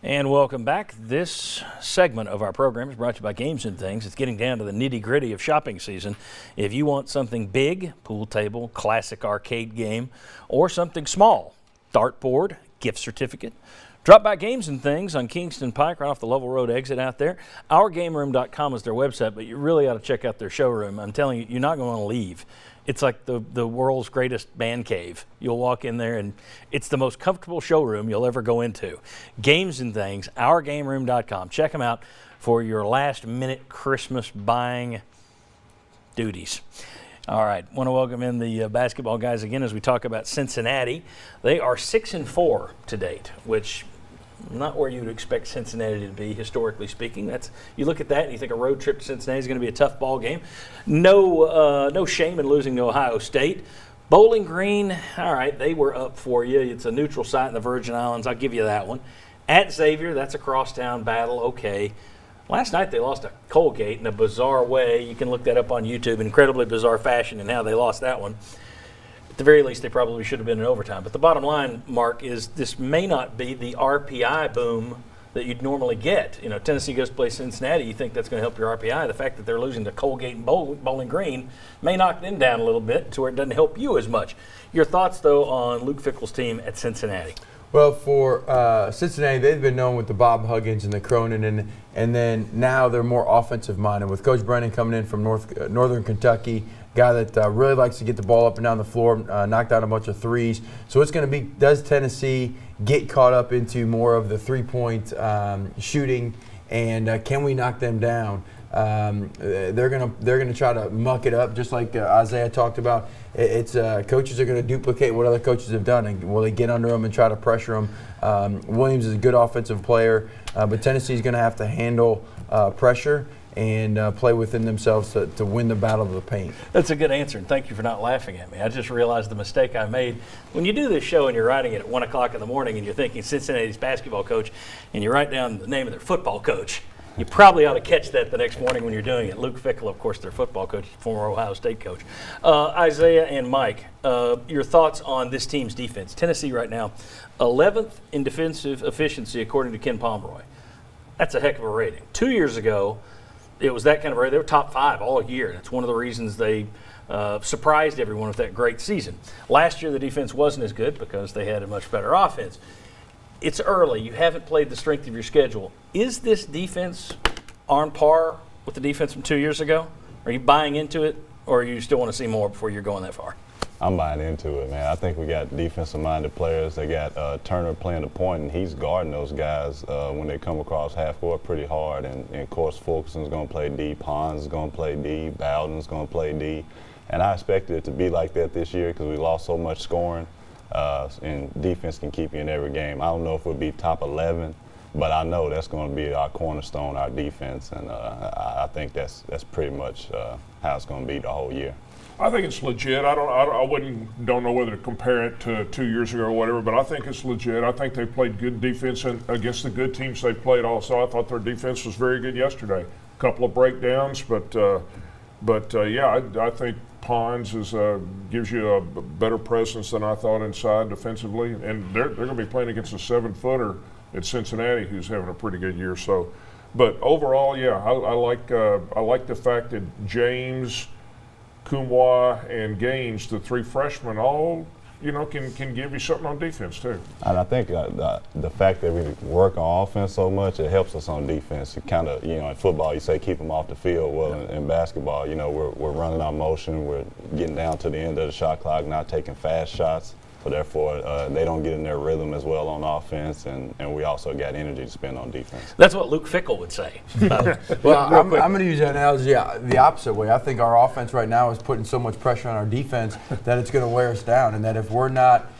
And welcome back. This segment of our program is brought to you by Games and Things. It's getting down to the nitty-gritty of shopping season. If you want something big, pool table, classic arcade game, or something small, dartboard, gift certificate, drop by Games and Things on Kingston Pike, right off the Lovell Road exit out there. OurGameRoom.com is their website, but you really ought to check out their showroom. I'm telling you, you're not going to want to leave. It's like the world's greatest man cave. You'll walk in there, and it's the most comfortable showroom you'll ever go into. Games and Things, OurGameRoom.com. Check them out for your last-minute Christmas buying duties. All right, want to welcome in the basketball guys again as we talk about Cincinnati. They are 6-4 to date, which not where you would expect Cincinnati to be, historically speaking. You look at that and you think a road trip to Cincinnati is going to be a tough ball game. No shame in losing to Ohio State. Bowling Green, all right, they were up for you. It's a neutral site in the Virgin Islands. I'll give you that one. At Xavier, that's a crosstown battle. Okay. Last night they lost to Colgate in a bizarre way. You can look that up on YouTube, incredibly bizarre fashion and how they lost that one. At the very least, they probably should have been in overtime. But the bottom line, Mark, is this may not be the RPI boom that you'd normally get. You know, Tennessee goes to play Cincinnati. You think that's going to help your RPI. The fact that they're losing to Colgate and Bowling Green may knock them down a little bit to where it doesn't help you as much. Your thoughts, though, on Luke Fickell's team at Cincinnati? Well, for Cincinnati, they've been known with the Bob Huggins and the Cronin, and then now they're more offensive-minded. With Coach Brennan coming in from Northern Kentucky, guy that really likes to get the ball up and down the floor, knock down a bunch of threes. So it's going to be, does Tennessee get caught up into more of the three-point shooting, and can we knock them down? They're gonna try to muck it up, just like Isaiah talked about. It's coaches are going to duplicate what other coaches have done, and will they get under them and try to pressure them? Williams is a good offensive player, but Tennessee is going to have to handle pressure and play within themselves to win the battle of the paint. That's a good answer, and thank you for not laughing at me. I just realized the mistake I made. When you do this show and you're writing it at 1 o'clock in the morning and you're thinking Cincinnati's basketball coach and you write down the name of their football coach, you probably ought to catch that the next morning when you're doing it. Luke Fickell, of course, their football coach, former Ohio State coach. Isaiah and Mike, your thoughts on this team's defense. Tennessee right now, 11th in defensive efficiency according to Ken Pomeroy. That's a heck of a rating. 2 years ago, it was that kind of rating. They were top 5 all year. That's one of the reasons they surprised everyone with that great season. Last year, the defense wasn't as good because they had a much better offense. It's early. You haven't played the strength of your schedule. Is this defense on par with the defense from 2 years ago? Are you buying into it, or you still want to see more before you're going that far? I'm buying into it, man. I think we got defensive-minded players. They got Turner playing the point, and he's guarding those guys when they come across half court pretty hard. And of course, Fulkerson's going to play D, Pons is going to play D, Bowden's going to play D. And I expected it to be like that this year because we lost so much scoring. And defense can keep you in every game. I don't know if we'll be top 11, but I know that's going to be our cornerstone, our defense, and I think that's pretty much how it's going to be the whole year. I think it's legit. I don't know whether to compare it to 2 years ago or whatever, but I think it's legit. I think they played good defense against the good teams they played. Also, I thought their defense was very good yesterday. A couple of breakdowns, but yeah, I think Pons gives you a better presence than I thought inside defensively, and they're going to be playing against a 7-footer at Cincinnati who's having a pretty good year. So, but overall, yeah, I like the fact that James, Kumwa, and Gaines, the 3 freshmen, all can give you something on defense too. And I think the fact that we work on offense so much, it helps us on defense. It kind of, in football you say keep them off the field. Well, in basketball, we're running our motion, we're getting down to the end of the shot clock, not taking fast shots. So therefore, they don't get in their rhythm as well on offense, and we also got energy to spend on defense. That's what Luke Fickell would say. Well, I'm going to use that analogy the opposite way. I think our offense right now is putting so much pressure on our defense that it's going to wear us down, and that if we're not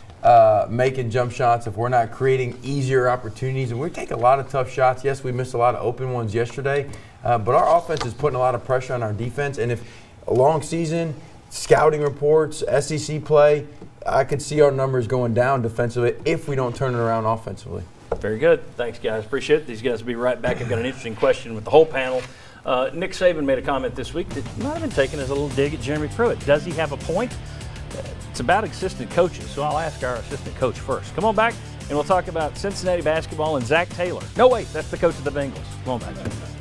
making jump shots, if we're not creating easier opportunities, and we take a lot of tough shots. Yes, we missed a lot of open ones yesterday, but our offense is putting a lot of pressure on our defense, and if a long season, scouting reports, SEC play, I could see our numbers going down defensively if we don't turn it around offensively. Very good. Thanks, guys. Appreciate it. These guys will be right back. I've got an interesting question with the whole panel. Nick Saban made a comment this week that might have been taken as a little dig at Jeremy Pruitt. Does he have a point? It's about assistant coaches, so I'll ask our assistant coach first. Come on back. and we'll talk about Cincinnati basketball and Zach Taylor. No, wait, that's the coach of the Bengals. Come on back.